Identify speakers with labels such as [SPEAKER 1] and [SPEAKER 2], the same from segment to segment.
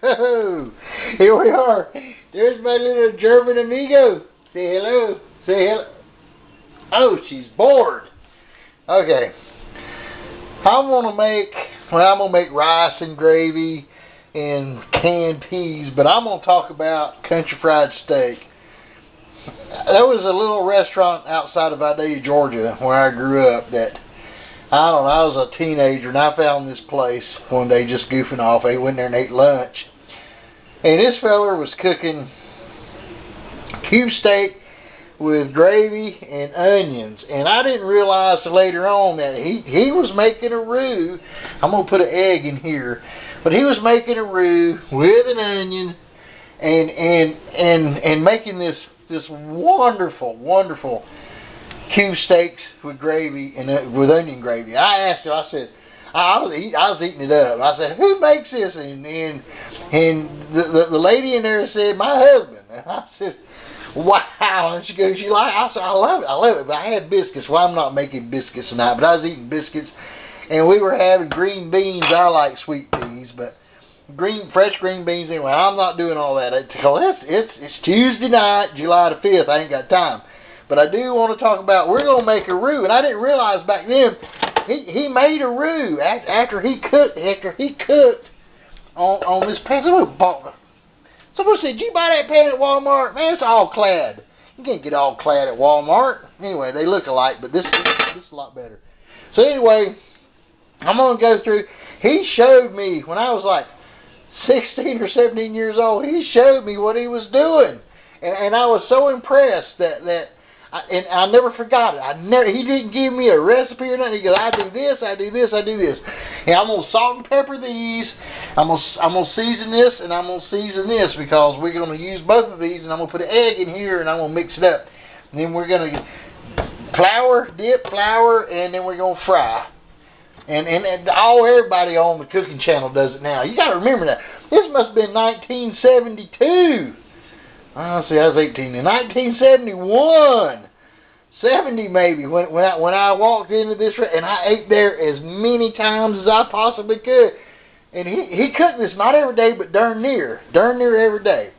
[SPEAKER 1] Oh, here we are. There's my little German amigo. Say hello. Say hello. Oh, she's bored. Okay. I'm gonna make rice and gravy and canned peas, but I'm gonna talk about country fried steak. There was a little restaurant outside of Vidalia, Georgia, where I grew up that I don't know, I was a teenager and I found this place one day just goofing off. I went there and ate lunch. And this feller was cooking cube steak with gravy and onions. And I didn't realize later on that he was making a roux. I'm going to put an egg in here. But he was making a roux with an onion and making this wonderful, wonderful cube steaks with gravy and with onion gravy. I asked him. I said, I was eating it up. I said, who makes this? And the lady in there said, my husband. And I said, wow. And she goes, you like? I said, I love it. But I had biscuits. Well, I'm not making biscuits tonight, but I was eating biscuits, and we were having green beans. I like sweet peas, but fresh green beans. Anyway, I'm not doing all that. It's Tuesday night, July the 5th. I ain't got time. But I do want to talk about, we're going to make a roux. And I didn't realize back then, he made a roux after he cooked on this pan. Someone said, did you buy that pan at Walmart? Man, it's all clad. You can't get all clad at Walmart. Anyway, they look alike, but this is a lot better. So anyway, I'm going to go through. He showed me, when I was like 16 or 17 years old, he showed me what he was doing. And I was so impressed that I never forgot it. He didn't give me a recipe or nothing. He goes, I do this, I do this, I do this. And I'm gonna salt and pepper these. I'm gonna season this, and I'm gonna season this because we're gonna use both of these. And I'm gonna put an egg in here, and I'm gonna mix it up. And then we're gonna dip flour, and then we're gonna fry. And everybody on the cooking channel does it now. You got to remember that. This must have been 1972. See, I was 18 in 1971, 70 maybe, when I walked into this, and I ate there as many times as I possibly could. And he cooked this not every day, but darn near every day.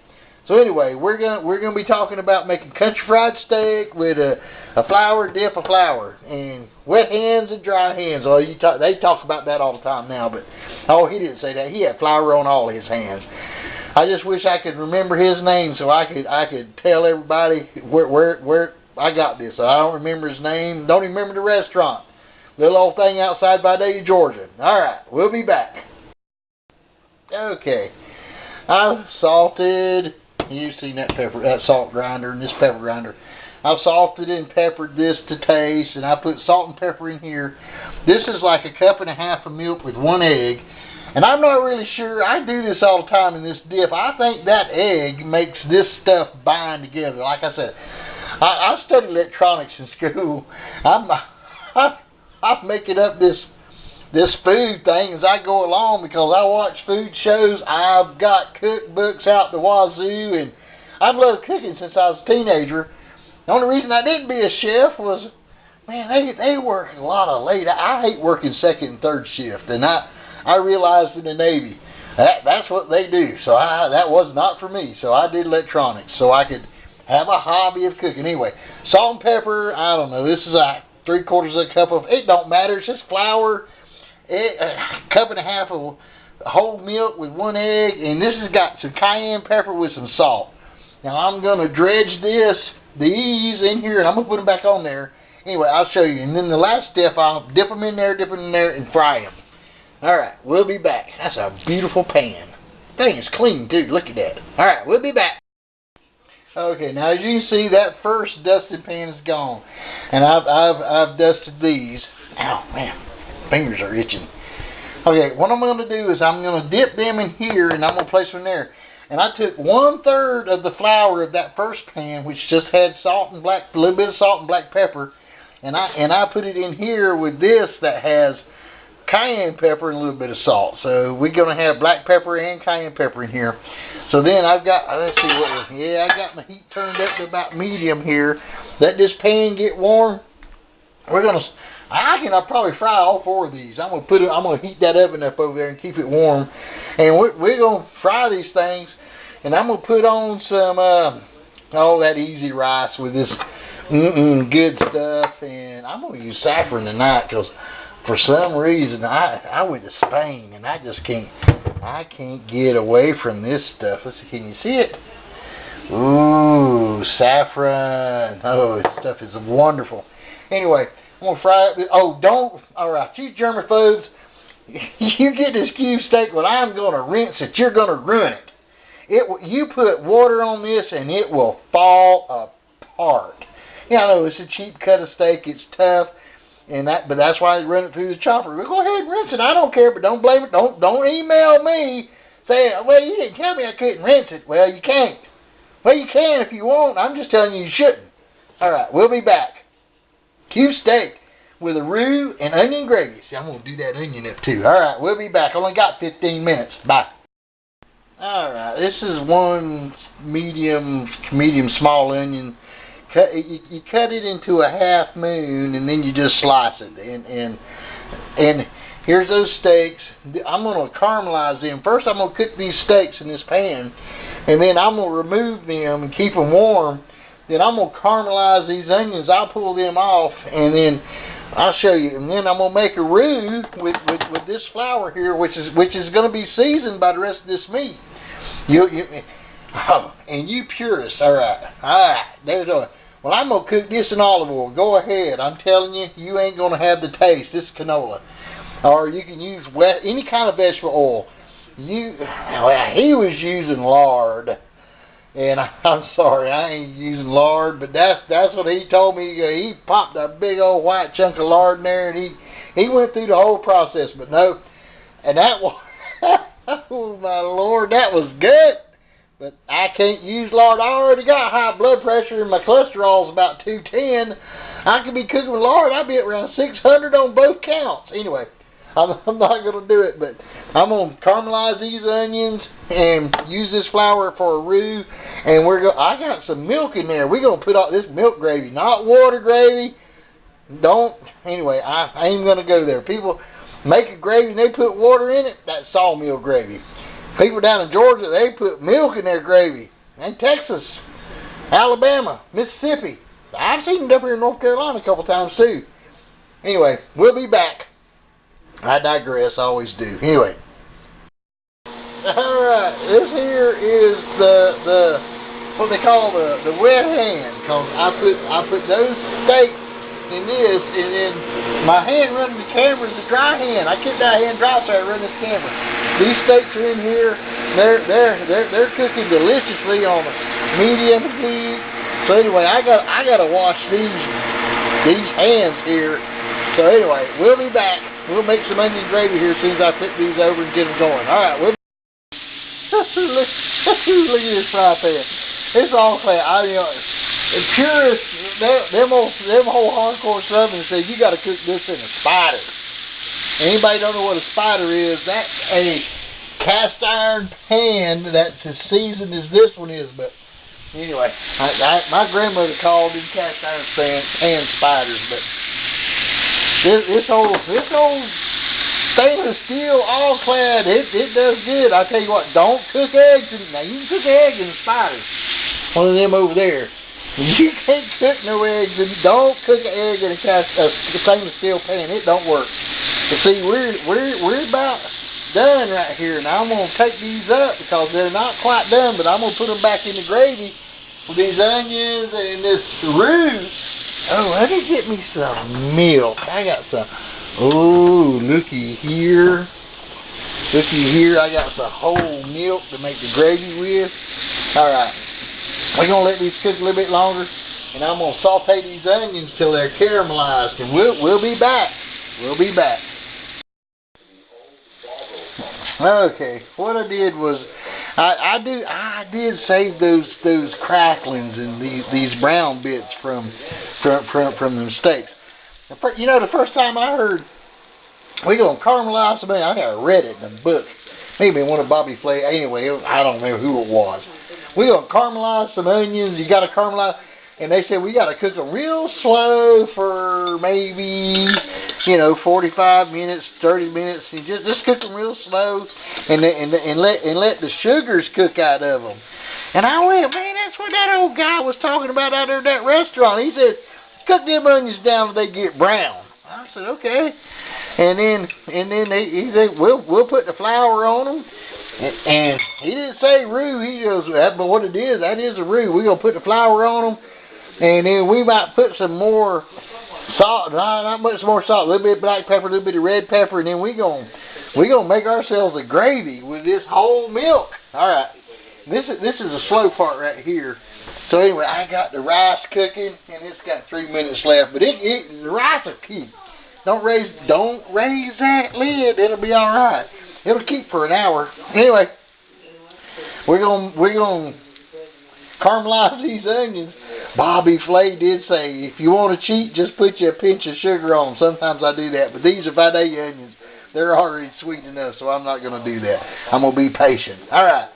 [SPEAKER 1] So anyway, we're gonna be talking about making country fried steak with a flour dip of flour and wet hands and dry hands. Oh, they talk about that all the time now, but he didn't say that. He had flour on all his hands. I just wish I could remember his name so I could tell everybody where I got this. I don't remember his name. Don't even remember the restaurant. Little old thing outside Vidalia, Georgia. All right, we'll be back. Okay, I've salted. You've seen that salt grinder and this pepper grinder. I've salted and peppered this to taste, and I put salt and pepper in here. This is like a cup and a half of milk with one egg. And I'm not really sure. I do this all the time in this dip. I think that egg makes this stuff bind together. Like I said, I studied electronics in school. I'm making up this food thing as I go along because I watch food shows. I've got cookbooks out the wazoo, and I've loved cooking since I was a teenager. The only reason I didn't be a chef was, man, they work a lot of late. I hate working second and third shift, and I realized in the Navy that's what they do. So that was not for me. So I did electronics so I could have a hobby of cooking. Anyway, salt and pepper. I don't know. This is a 3/4 of a cup of. It don't matter. It's just flour. A cup and a half of whole milk with one egg, and this has got some cayenne pepper with some salt. Now I'm gonna dredge these in here, and I'm gonna put them back on there. Anyway, I'll show you. And then the last step, I'll dip them in there, and fry them. Alright, we'll be back. That's a beautiful pan. Thing is clean too. Look at that. Alright, we'll be back. Okay, now as you can see, that first dusted pan is gone. And I've dusted these. Ow, man. Fingers are itching. Okay, what I'm going to do is I'm going to dip them in here, and I'm going to place them there. And I took 1/3 of the flour of that first pan, which just had a little bit of salt and black pepper, and I put it in here with this that has cayenne pepper and a little bit of salt. So we're going to have black pepper and cayenne pepper in here. So then I've got, let's see I got my heat turned up to about medium here. Let this pan get warm. We're going to I'll probably fry all 4 of these. I'm gonna heat that oven up over there and keep it warm, and we're gonna fry these things, and I'm gonna put on some that easy rice with this good stuff, and I'm gonna use saffron tonight because for some reason I went to Spain and I can't get away from this stuff. Let's see, can you see it? Ooh, saffron. Oh, this stuff is wonderful. Anyway, I'm going to fry it. Alright, you germaphobes, you get this cube steak, well, I'm going to rinse it. You're going to ruin it. You put water on this and it will fall apart. Yeah, I know it's a cheap cut of steak. It's tough, but that's why they run it through the chopper. Well, go ahead and rinse it. I don't care, but don't blame it. Don't email me saying, well, you didn't tell me I couldn't rinse it. Well, you can't. Well, you can if you want. I'm just telling you shouldn't. All right, we'll be back. Cube steak with a roux and onion gravy. See, I'm going to do that onion up too. All right, we'll be back. Only got 15 minutes. Bye. All right, this is one medium small onion. You cut it into a half moon, and then you just slice it. And here's those steaks. I'm going to caramelize them. First, I'm going to cook these steaks in this pan, and then I'm going to remove them and keep them warm. Then I'm going to caramelize these onions. I'll pull them off, and then I'll show you. And then I'm going to make a roux with this flour here, which is going to be seasoned by the rest of this meat. And you purists, all right, there's a. Well, I'm going to cook this in olive oil. Go ahead. I'm telling you, you ain't going to have the taste. This is canola. Or you can use any kind of vegetable oil. He was using lard. And I'm sorry, I ain't using lard, but that's what he told me. He popped a big old white chunk of lard in there, and he went through the whole process. But no, and that was, oh my Lord, that was good. But I can't use lard. I already got high blood pressure, and my cholesterol's about 210. I could be cooking with lard. I'd be at around 600 on both counts. Anyway, I'm not going to do it, but I'm going to caramelize these onions and use this flour for a roux. And I got some milk in there. We're going to put out this milk gravy, not water gravy. Anyway, I ain't going to go there. People make a gravy and they put water in it. That's sawmill gravy. People down in Georgia, they put milk in their gravy. And Texas, Alabama, Mississippi. I've seen it up here in North Carolina a couple times too. Anyway, we'll be back. I digress, I always do. Anyway. Alright, this here is the what they call the wet hand. Because I put those steaks in this, and then my hand running the camera is a dry hand. I keep that hand dry so I run this camera. These steaks are in here. They're cooking deliciously on a medium heat. So anyway, I gotta wash these hands here. So anyway, we'll be back. We'll make some onion gravy here as soon as I put these over and get them going. All right, look at this fry pan. It's all flat. The purists, them whole hardcore southerners say you got to cook this in a spider. Anybody don't know what a spider is? That's a cast iron pan that's as seasoned as this one is. But anyway, my grandmother called them cast iron pan spiders. But this old stainless steel all clad, it does good. I tell you what, don't cook eggs. Now you can cook eggs in spiders. One of them over there. You can't cook no eggs, and don't cook an egg in a stainless steel pan. It don't work. But see, we're about done right here. Now I'm gonna take these up because they're not quite done, but I'm gonna put them back in the gravy with these onions and this roux. Oh, let me get me some milk. I got some. Oh, looky here. Looky here. I got some whole milk to make the gravy with. All right. We're going to let these cook a little bit longer, and I'm going to saute these onions till they're caramelized, and we'll be back. We'll be back. Okay, what I did was I did save those cracklings and these brown bits from them steaks. You know, the first time I heard we're going to caramelize some onions, I think I read it in a book. Maybe one of Bobby Flay. Anyway, I don't remember who it was. We're going to caramelize some onions. You got to caramelize. And they said we got to cook them real slow for maybe, 45 minutes, 30 minutes, and just cook them real slow, and let the sugars cook out of them. And I went, man, that's what that old guy was talking about out there at that restaurant. He said, cook them onions down till they get brown. I said, okay. And then he said, we'll put the flour on them. And he didn't say roux. He goes, but what it is, that is a roux. We're gonna put the flour on them, and then we might put some more salt. Not much more salt. A little bit of black pepper, a little bit of red pepper, and then we gonna make ourselves a gravy with this whole milk. All right. This is the slow part right here. So anyway, I got the rice cooking, and it's got 3 minutes left. But the rice will keep. Don't raise that lid. It'll be all right. It'll keep for an hour. Anyway, we're gonna caramelize these onions. Bobby Flay did say, if you want to cheat, just put you a pinch of sugar on. Sometimes I do that, but these are Vidalia onions. They're already sweet enough, so I'm not gonna do that. I'm gonna be patient. All right.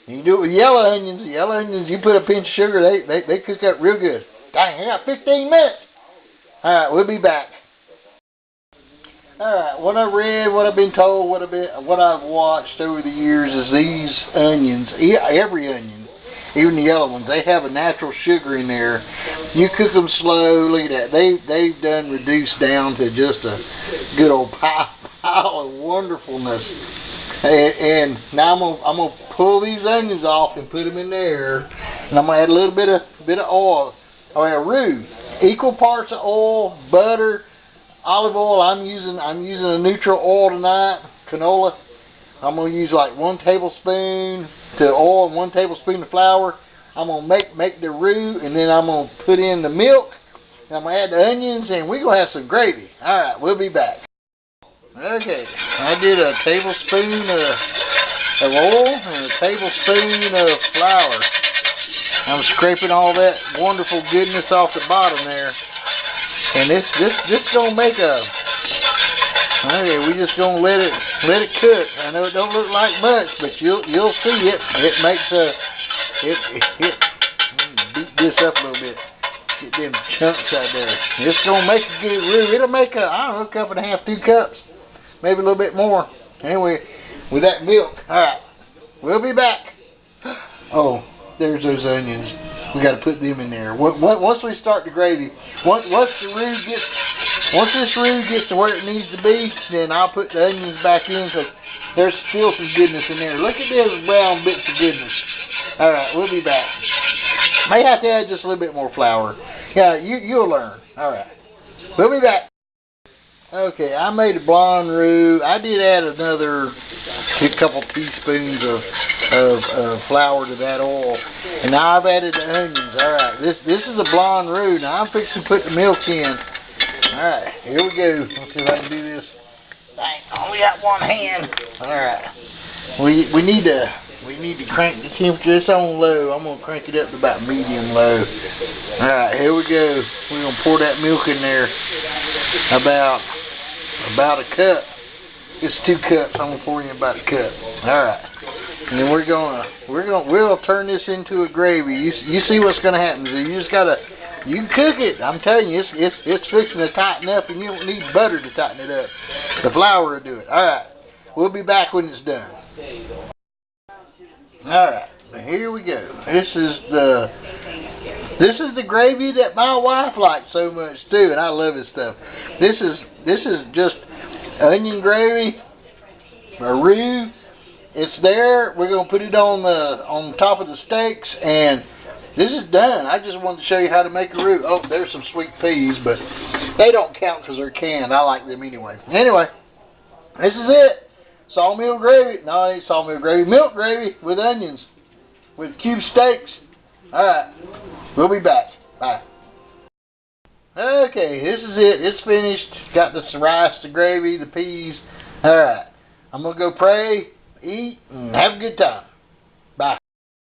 [SPEAKER 1] You can do it with yellow onions. Yellow onions, you put a pinch of sugar, they cook up real good. Dang, I got 15 minutes. All right, we'll be back. All right, what I've read, what I've been told, what I've watched over the years is these onions, every onion, even the yellow ones, they have a natural sugar in there. You cook them slowly. They've done reduced down to just a good old pile of wonderfulness. And now I'm gonna pull these onions off and put them in there, and I'm gonna add a little bit of oil, or roux, equal parts of oil, butter, olive oil. I'm using a neutral oil tonight, canola. I'm gonna use like 1 tablespoon to oil and 1 tablespoon of flour. I'm gonna make the roux, and then I'm gonna put in the milk, and I'm gonna add the onions, and we're gonna have some gravy. All right, we'll be back. Okay, I did a tablespoon of oil and a tablespoon of flour. I'm scraping all that wonderful goodness off the bottom there, and this gonna make a. Okay, we just gonna let it cook. I know it don't look like much, but you'll see it. It makes it beat this up a little bit. Get them chunks out there. It's gonna make a good roux. It'll make a cup and a half, 2 cups. Maybe a little bit more. Anyway, with that milk. All right, we'll be back. Oh, there's those onions. We got to put them in there. Once we start the gravy, once this roux gets to where it needs to be, then I'll put the onions back in, because there's still some goodness in there. Look at those brown bits of goodness. All right, we'll be back. May have to add just a little bit more flour. Yeah, you'll learn. All right, we'll be back. Okay, I made a blonde roux. I did add another couple teaspoons of flour to that oil, and now I've added the onions. All right, this is a blonde roux. Now I'm fixing to put the milk in. All right, here we go. Let's see if I can do this. Dang, I only got one hand. All right, we need to crank the temperature. It's on low. I'm gonna crank it up to about medium low. All right, here we go. We're gonna pour that milk in there. About a cup. It's 2 cups. I'm gonna pour in about a cup. All right, and then we'll turn this into a gravy. You see what's gonna happen? You can cook it. I'm telling you, it's fixing to tighten up, and you don't need butter to tighten it up. The flour will do it. All right, we'll be back when it's done. All right, here we go. This is the gravy that my wife likes so much too, and I love this stuff. This is just onion gravy, a roux. It's there. We're gonna put it on top of the steaks, and this is done. I just wanted to show you how to make a roux. Oh, there's some sweet peas, but they don't count because they're canned. I like them anyway. Anyway, this is it. Sawmill gravy. No, it ain't sawmill gravy. Milk gravy with onions, with cube steaks. All right, we'll be back. Bye. Okay, this is it. It's finished. Got the rice, the gravy, the peas. All right, I'm gonna go pray, eat, and have a good time.